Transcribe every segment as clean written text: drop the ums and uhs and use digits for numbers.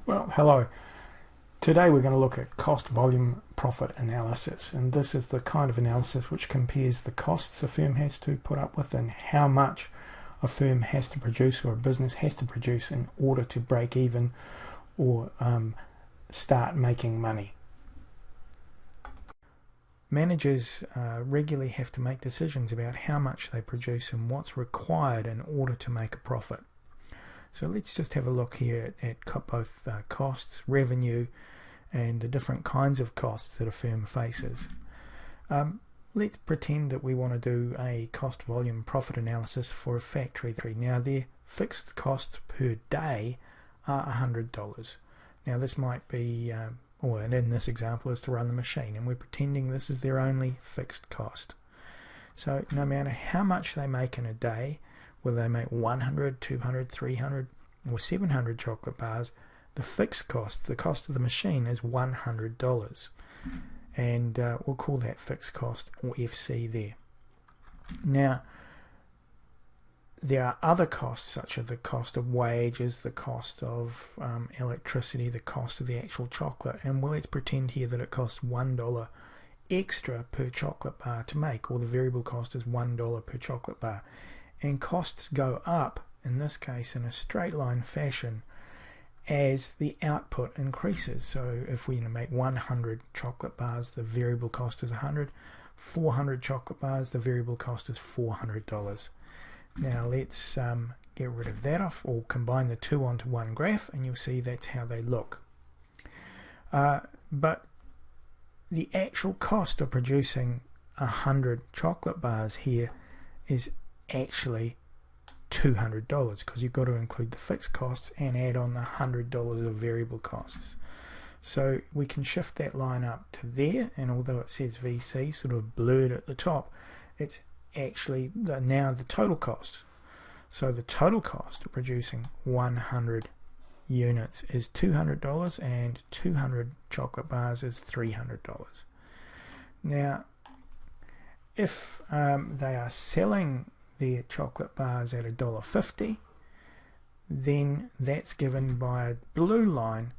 Well, hello. Today we're going to look at cost volume profit analysis, and this is the kind of analysis which compares the costs a firm has to put up with and how much a firm has to produce or a business has to produce in order to break even or start making money. Managers regularly have to make decisions about how much they produce and what's required in order to make a profit. So let's just have a look here at both costs, revenue, and the different kinds of costs that a firm faces. Let's pretend that we want to do a cost volume profit analysis for a factory. Now their fixed costs per day are $100. Now this might be, or in this example is to run the machine, and we're pretending this is their only fixed cost. So no matter how much they make in a day, whether they make 100, 200, 300 or 700 chocolate bars, the fixed cost, the cost of the machine, is $100, and we'll call that fixed cost, or FC, there. Now there are other costs, such as the cost of wages, the cost of electricity, the cost of the actual chocolate, and let's pretend here that it costs $1 extra per chocolate bar to make, or the variable cost is $1 per chocolate bar. And costs go up, in this case in a straight line fashion, as the output increases. So if we make 100 chocolate bars, the variable cost is 100. 400 chocolate bars, the variable cost is $400. Now let's get rid of that off, or combine the two onto one graph, and you'll see that's how they look. But the actual cost of producing 100 chocolate bars here is actually $200, because you've got to include the fixed costs and add on the $100 of variable costs. So we can shift that line up to there, and although it says VC sort of blurred at the top, it's actually now the total cost. So the total cost of producing 100 units is $200, and 200 chocolate bars is $300. Now if they are selling their chocolate bars at $1.50, then that's given by a blue line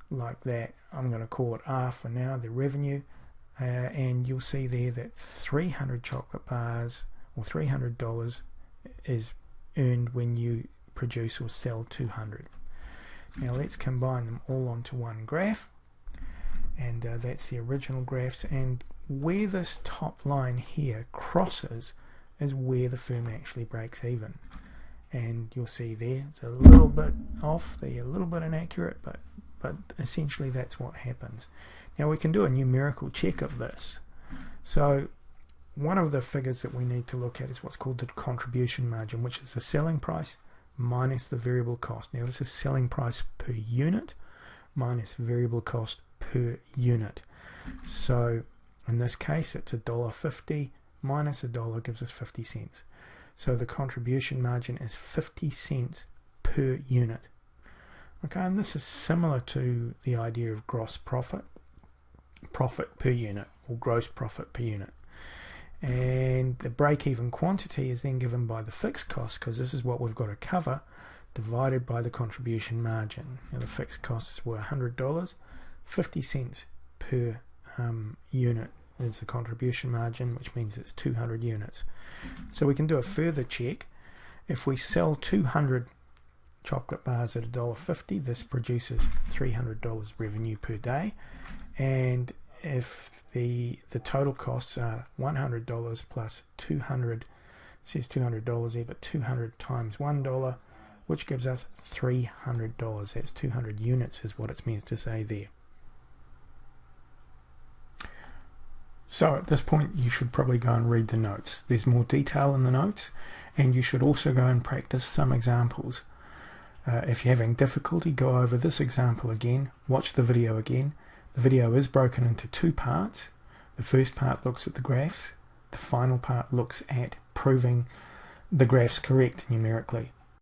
like that. I'm going to call it R for now, the revenue, and you'll see there that 300 chocolate bars, or $300, is earned when you produce or sell 200. Now let's combine them all onto one graph, and that's the original graphs, and where this top line here crosses is where the firm actually breaks even. And you'll see there it's a little bit off, they're a little bit inaccurate, but essentially that's what happens. Now we can do a numerical check of this. So one of the figures that we need to look at is what's called the contribution margin, which is the selling price minus the variable cost. Now this is selling price per unit minus variable cost per unit. So in this case it's $1.50 minus $1 gives us 50 cents. So the contribution margin is 50 cents per unit. Okay, and this is similar to the idea of gross profit, profit per unit, or gross profit per unit. And the break-even quantity is then given by the fixed cost, because this is what we've got to cover, divided by the contribution margin. Now the fixed costs were $100, 50 cents per unit is the contribution margin, which means it's 200 units. So we can do a further check. If we sell 200 chocolate bars at $1.50, this produces $300 revenue per day. And if the total costs are $100 plus 200, it says $200 here, but 200 times $1, which gives us $300. That's 200 units is what it means to say there. So at this point you should probably go and read the notes. There's more detail in the notes, and you should also go and practice some examples. If you're having difficulty, go over this example again, watch the video again. The video is broken into two parts. The first part looks at the graphs, the final part looks at proving the graphs correct numerically.